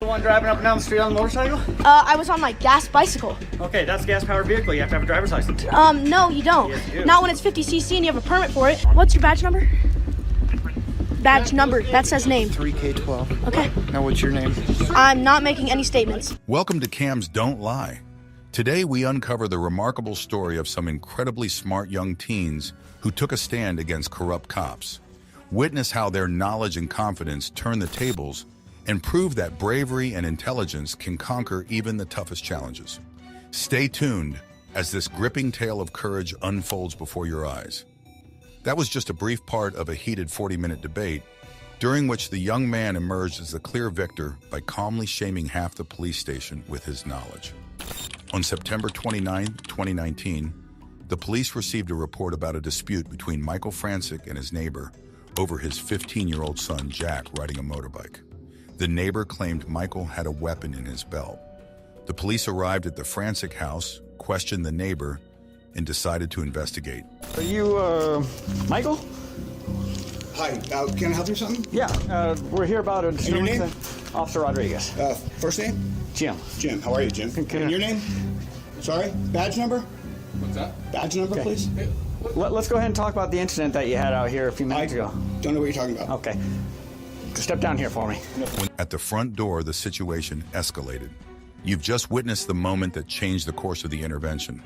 one driving up and down the street on the motorcycle? I was on my gas bicycle. Okay, that's a gas-powered vehicle. You have to have a driver's license. No, you don't. Yes, you do. Not when it's 50cc and you have a permit for it. What's your badge number? Badge number. That says name. 3K12. Okay. Now what's your name? I'm not making any statements. Welcome to Cam's Don't Lie. Today we uncover the remarkable story of some incredibly smart young teens who took a stand against corrupt cops. Witness how their knowledge and confidence turn the tables and prove that bravery and intelligence can conquer even the toughest challenges. Stay tuned as this gripping tale of courage unfolds before your eyes. That was just a brief part of a heated 40-minute debate, during which the young man emerged as the clear victor by calmly shaming half the police station with his knowledge. On September 29, 2019, the police received a report about a dispute between Michael Francic and his neighbor over his 15-year-old son, Jack, riding a motorbike. The neighbor claimed Michael had a weapon in his belt. The police arrived at the Francic house, questioned the neighbor, and decided to investigate. Are you, Michael? Hi, can I help you with something? Yeah, we're here about a your name? Officer Rodriguez. First name? Jim. Jim. How are you, Jim? And your name? Sorry? Badge number? What's that? Badge number, please? Let's go ahead and talk about the incident that you had out here a few minutes ago. Don't know what you're talking about. Okay. Step down here for me. At the front door, the situation escalated. You've just witnessed the moment that changed the course of the intervention.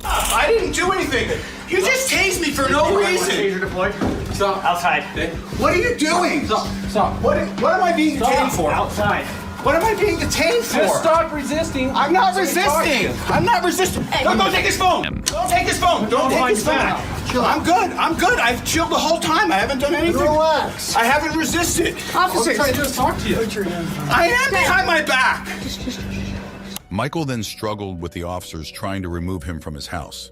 I didn't do anything. You just tased me for no reason. Taser deployed. Stop. Outside. What are you doing? Stop. What am I being detained for? Outside. What am I being detained for? Just stop resisting. I'm not resisting. I'm not resisting. Don't take his phone. Don't take his phone. Don't take his phone. I'm good. I'm good. I've chilled the whole time. I haven't done anything. Relax. I haven't resisted. Officer. I just talked to you. I am behind my back. Michael then struggled with the officers trying to remove him from his house.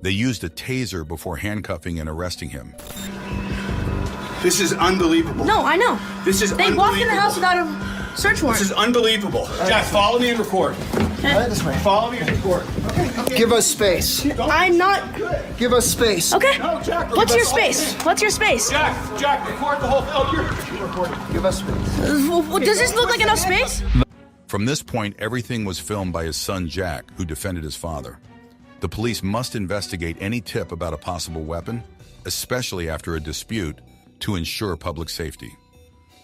They used a taser before handcuffing and arresting him. This is unbelievable. No, I know. This is They walked in the house without a search warrant. This is unbelievable. Jack, follow me and record. Right this way. Follow me and record. Okay. Give us space. I'm not. Give us space. Okay. No, Jack. What's your space? What's your space? Jack, record the whole thing. Oh, you're recording. Give us space. Does this look like enough space? From this point, everything was filmed by his son, Jack, who defended his father. The police must investigate any tip about a possible weapon, especially after a dispute, to ensure public safety.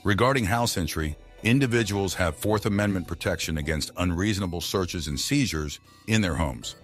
Regarding house entry, individuals have Fourth Amendment protection against unreasonable searches and seizures in their homes.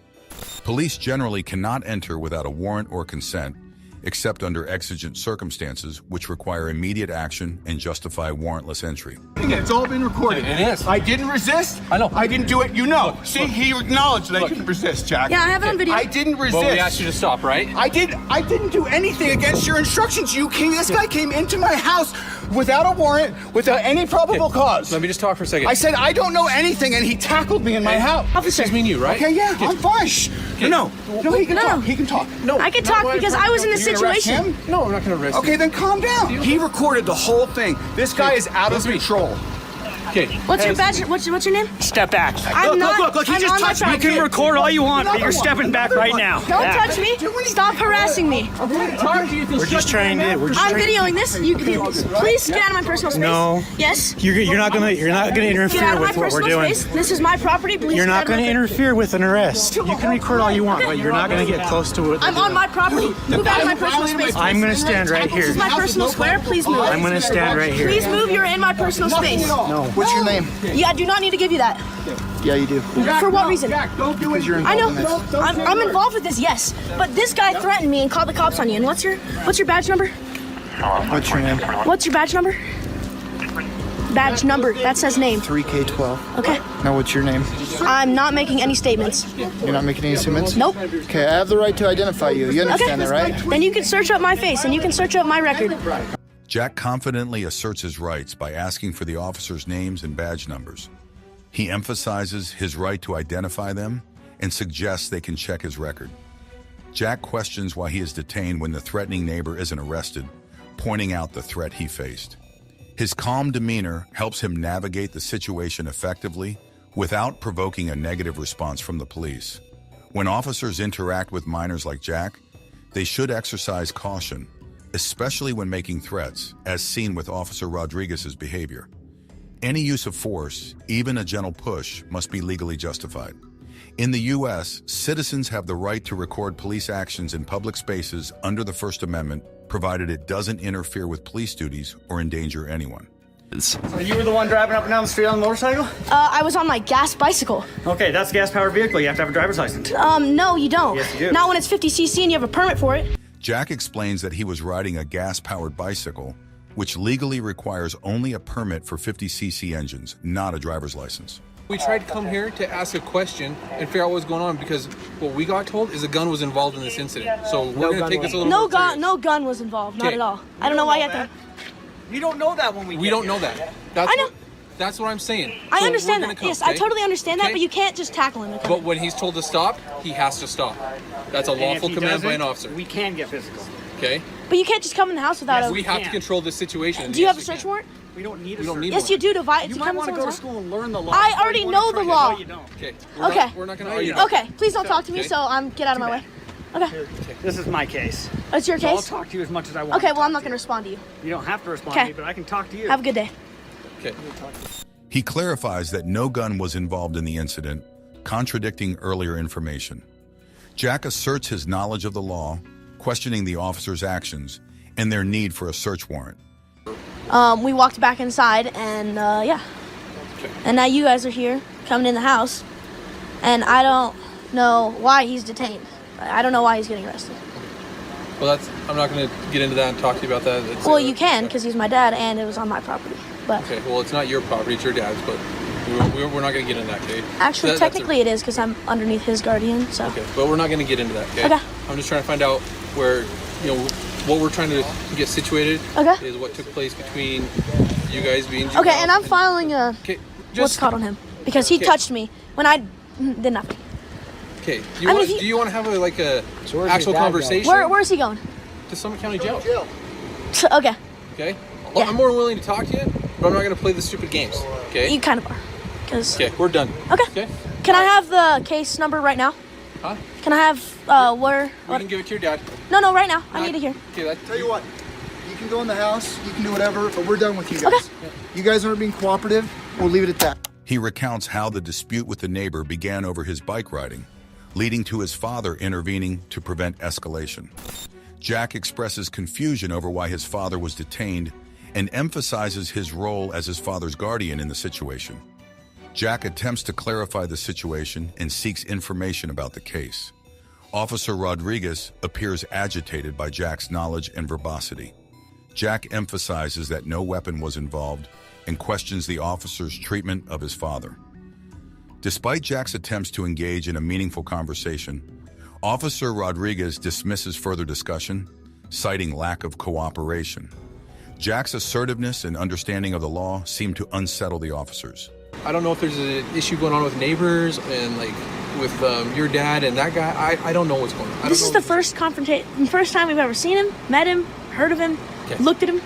Police generally cannot enter without a warrant or consent, except under exigent circumstances which require immediate action and justify warrantless entry. It's all been recorded. It is. I didn't resist. I know. I didn't do it. You know. See, he acknowledged that I didn't resist, Jack. Yeah, I have it on video. I didn't resist. Well, we asked you to stop, right? I didn't do anything against your instructions. This guy came into my house without a warrant, without any probable cause. Let me just talk for a second. I said I don't know anything, and he tackled me in my house. This is me and you, right? Okay, yeah, I'm fine. Shh. No, he can No. talk. He can talk. No, I can talk because I was in the you gonna arrest situation. him? No, I'm not going to arrest Okay, you. then calm down. He recorded the whole thing. This guy is out of control. Okay. What's your badge? What's your name? Step back. I'm not. Look, he I'm just on my touched me. property. You can record all you want, but you're Another one. stepping back Another right one. now. Don't touch me. Stop harassing me. We're just trying to. I'm videoing this. Please get out of my personal space. No. Yes. You're not gonna Get out interfere of my with what we're personal doing. space. This is my property. Please. You're get not out of gonna my- interfere with an arrest. You can record all you want, but you're not gonna get close to it. I'm on my property. Move out of my personal space. I'm gonna stand right This here. is my personal square. Please move. I'm gonna stand right here. Please move. You're in my personal space. No. What's your name? Yeah, I do not need to give you that. Yeah, you do. For what reason? Don't do it. Because you're I involved know. in this. I'm involved with this, yes. But this guy threatened me and called the cops on you. And what's your badge number? What's your name? What's your badge number? Badge number. That says name. 3K12. Okay. Now what's your name? I'm not making any statements. You're not making any statements? Nope. Okay, I have the right to identify you. You Okay. understand that, right? Then you can search up my face and you can search up my record. Jack confidently asserts his rights by asking for the officers' names and badge numbers. He emphasizes his right to identify them and suggests they can check his record. Jack questions why he is detained when the threatening neighbor isn't arrested, pointing out the threat he faced. His calm demeanor helps him navigate the situation effectively without provoking a negative response from the police. When officers interact with minors like Jack, they should exercise caution, especially when making threats, as seen with Officer Rodriguez's behavior. Any use of force, even a gentle push, must be legally justified. In the U.S., citizens have the right to record police actions in public spaces under the First Amendment, provided it doesn't interfere with police duties or endanger anyone. So you were the one driving up and down the street on the motorcycle? I was on my gas bicycle. Okay, that's a gas-powered vehicle. You have to have a driver's license. No, you don't. Yes, you do. Not when it's 50cc and you have a permit for it. Jack explains that he was riding a gas-powered bicycle, which legally requires only a permit for 50cc engines, not a driver's license. We tried to come here to ask a question and figure out what's going on because what we got told is a gun was involved in this incident. So we're going to take this a little No more gun, serious. no gun was involved, not Okay. at all. I don't know why you have to. We don't know that when We don't know that. That's I know. That's what I'm saying. I So understand we're that. gonna come, Yes, I okay? totally understand that, Okay? but you can't just tackle him. But when he's told to stop, he has to stop. That's a lawful command by an officer. We can get physical. Okay? But you can't just come in the house without a. We have to can. control this situation. Do you have a Yes, search we warrant? We don't need a We don't search. need Yes, one. you do to You come might in want to go to someone's house. school and learn the law. I before already you know want the to law. No, you don't. Okay. Okay. We're not going to No, argue. you don't. Okay, please don't talk to me. Okay. So get out of my way. Okay, This is my case. it's your So I'll case. talk to you as much as I want. Okay, well I'm not gonna respond to you. You don't have to respond Okay. to me, but I can talk to you. Have a good day. Okay. He clarifies that no gun was involved in the incident, contradicting earlier information. Jack asserts his knowledge of the law, questioning the officer's actions and their need for a search warrant. We walked back inside, and yeah. Okay. And now you guys are here, coming in the house, and I don't know why he's detained. I don't know why he's getting arrested. Well, I'm not going to get into that and talk to you about that. It's, Well, you can, because he's my dad, and it was on my property. But Okay, well, it's not your property, it's your dad's, but we're not going to get into that, okay? actually, That's a- technically it is, because I'm underneath his guardian, so. Okay, but we're not going to get into that, okay? Okay. I'm just trying to find out where, what we're trying to get situated Okay. is what took place between you guys being Okay, and I'm filing a Okay, what's just... called on him, because he Okay. touched me when I did nothing. Okay, I mean, do you want to have a where's your actual dad conversation? Where's he going? To Summit County Jail. Okay, Okay? Yeah. I'm more willing to talk to you, but I'm not going to play the stupid games, okay? you kind of are, because. Okay, we're done. Okay. Okay? Can I have the case number right now? Huh? Can I have where? We can give it to your dad. No, right now. I need to hear. Okay, that... Tell you what, you can go in the house, you can do whatever, but we're done with you guys. Okay. You guys aren't being cooperative. We'll leave it at that. He recounts how the dispute with the neighbor began over his bike riding, leading to his father intervening to prevent escalation. Jack expresses confusion over why his father was detained and emphasizes his role as his father's guardian in the situation. Jack attempts to clarify the situation and seeks information about the case. Officer Rodriguez appears agitated by Jack's knowledge and verbosity. Jack emphasizes that no weapon was involved and questions the officer's treatment of his father. Despite Jack's attempts to engage in a meaningful conversation, Officer Rodriguez dismisses further discussion, citing lack of cooperation. Jack's assertiveness and understanding of the law seem to unsettle the officers. I don't know if there's an issue going on with neighbors and with your dad and that guy. I don't know what's going on. This is the first time we've ever seen him, met him, heard of him, Okay. looked at him,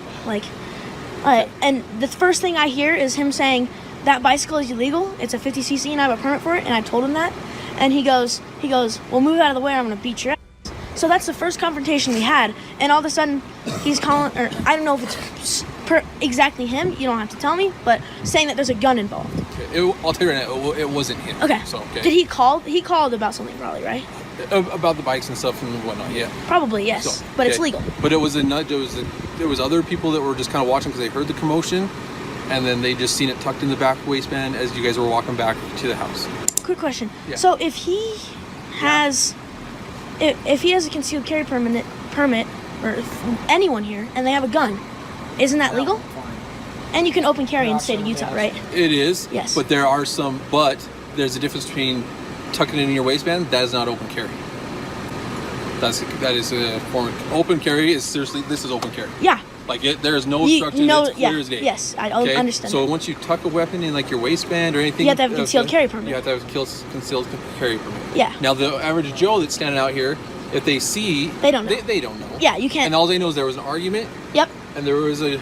and the first thing I hear is him saying that bicycle is illegal. It's a 50cc and I have a permit for it, and I told him that, and he goes, well, move out of the way or I'm gonna beat your ass. So that's the first confrontation we had, and all of a sudden he's calling, or I don't know if it's exactly him. You don't have to tell me, but saying that there's a gun involved. Okay. I'll tell you right now, it wasn't him. Okay. So, okay. Did he call? He called about something, probably, right? About the bikes and stuff and whatnot, yeah. Probably, yes. So, But it's okay. legal. But it was there was other people that were just kind of watching because they heard the commotion, and then they just seen it tucked in the back waistband as you guys were walking back to the house. Quick question. Yeah. So if he has, if he has a concealed carry permit, or if anyone here, and they have a gun, isn't that legal? And you can open carry in the state of Utah, right? It is. Yes. But there's a difference between tucking it in your waistband. That is not open carry. That is a form of open carry. Is seriously, this is open carry. Yeah. There is no obstruction. It's clear as day. Yes, I Okay? understand. So that. once you tuck a weapon in your waistband or anything, You have to have a concealed carry permit. You have to have a concealed carry permit. Yeah. Now the average Joe that's standing out here, if they see, They don't know. They don't know. Yeah, you can't. And all they know is there was an argument, Yep. and there was a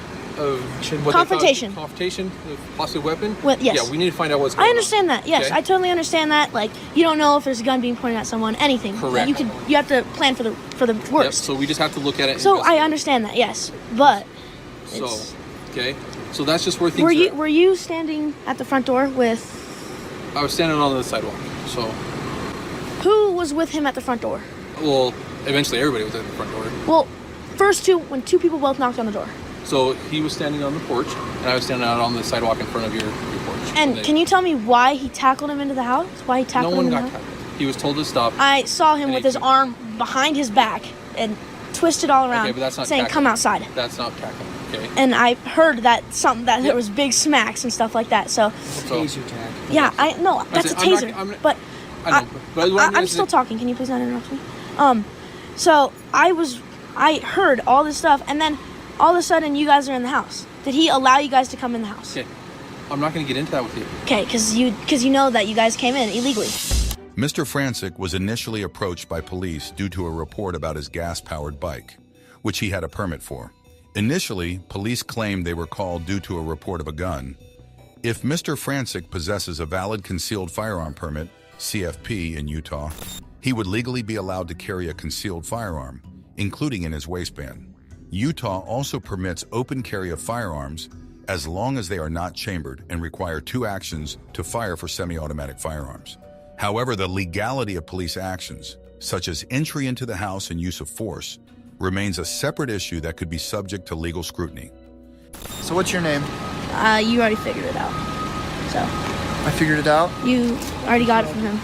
Confrontation. Confrontation, possibly weapon. Yes. Yeah, we need to find out what's going I on. understand that. Yes, Okay? I totally understand that. You don't know if there's a gun being pointed at someone. Anything. Correct. You have to plan for the Yep, worst. so we just have to look at it. and So I investigate. understand that. Yes, but So, it's, okay. So that's just where things Were you standing at the front door with? I was standing on the sidewalk. So, Who was with him at the front door? well, eventually everybody was at the front door. Well, when two people both knocked on the door. So he was standing on the porch, and I was standing out on the sidewalk in front of your porch. And can you tell me why he tackled him into the house? Why he tackled No him one in got the house? tackled. He was told to stop. I saw him And with he- his arm behind his back and twisted all around, Okay, but that's not saying, tackling. "Come outside." That's not tackling, okay? And I heard that there Yeah. was big smacks and stuff like that. So So, yeah, I know that's a I'm not- taser. I'm not- but I know, but what I'm still talking. Can you please not interrupt me? So I heard all this stuff, and then all of a sudden you guys are in the house. Did he allow you guys to come in the house? Okay, I'm not going to get into that with you. Okay, because you know that you guys came in illegally. Mr. Francic was initially approached by police due to a report about his gas-powered bike, which he had a permit for. Initially, police claimed they were called due to a report of a gun. If Mr. Francic possesses a valid concealed firearm permit, CFP in Utah, he would legally be allowed to carry a concealed firearm, including in his waistband. Utah also permits open carry of firearms as long as they are not chambered and require 2 actions to fire for semi-automatic firearms. However, the legality of police actions, such as entry into the house and use of force, remains a separate issue that could be subject to legal scrutiny. So what's your name? You already figured it out. So I figured it out. you already got it from him.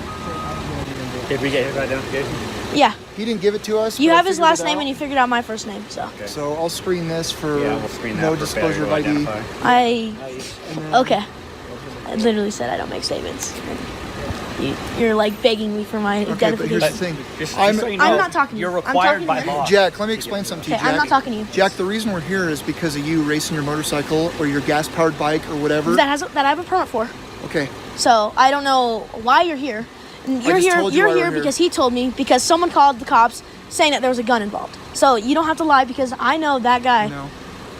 Did we get his identification? Yeah. He didn't give it to us. You but I have his figured last it name out. and you figured out my first name. So So I'll screen this for Yeah, we'll screen that no for disclosure of failure to ID. identify. okay. I literally said I don't make statements. You're like begging me for my Okay, but here's the identification. thing. Just I'm- so you know, I'm not talking to You're you. I'm required talking by to you. law. Jack, let me explain something to you, Okay, Jack. I'm not talking to you. Jack, the reason we're here is because of you racing your motorcycle or your gas-powered bike or whatever. That I have a permit for. Okay. So I don't know why you're here. And you're just here. told you You're why we're here here. because he told me because someone called the cops saying that there was a gun involved. So you don't have to lie because I know that guy. No.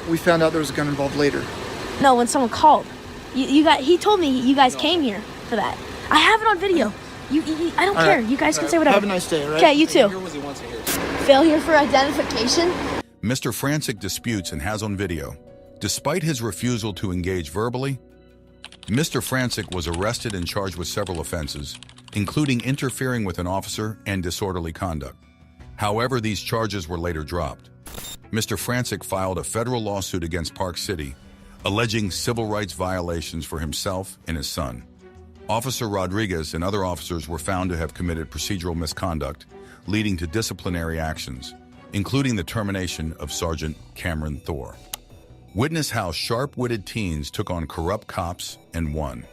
We found out there was a gun involved later. No, when someone called, he told me you guys came here for that. I have it on video. I don't All care. right. You guys can say whatever. Have a nice day, all right? Okay, you too. Here was he wants to hear. Failure for identification. Mr. Francic disputes and has on video. Despite his refusal to engage verbally, Mr. Francic was arrested and charged with several offenses, including interfering with an officer and disorderly conduct. However, these charges were later dropped. Mr. Francic filed a federal lawsuit against Park City, alleging civil rights violations for himself and his son. Officer Rodriguez and other officers were found to have committed procedural misconduct, leading to disciplinary actions, including the termination of Sergeant Cameron Thor. Witness how sharp-witted teens took on corrupt cops and won.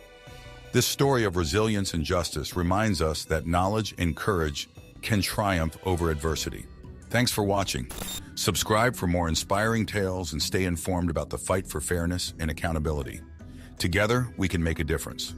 This story of resilience and justice reminds us that knowledge and courage can triumph over adversity. Thanks for watching. Subscribe for more inspiring tales and stay informed about the fight for fairness and accountability. Together, we can make a difference.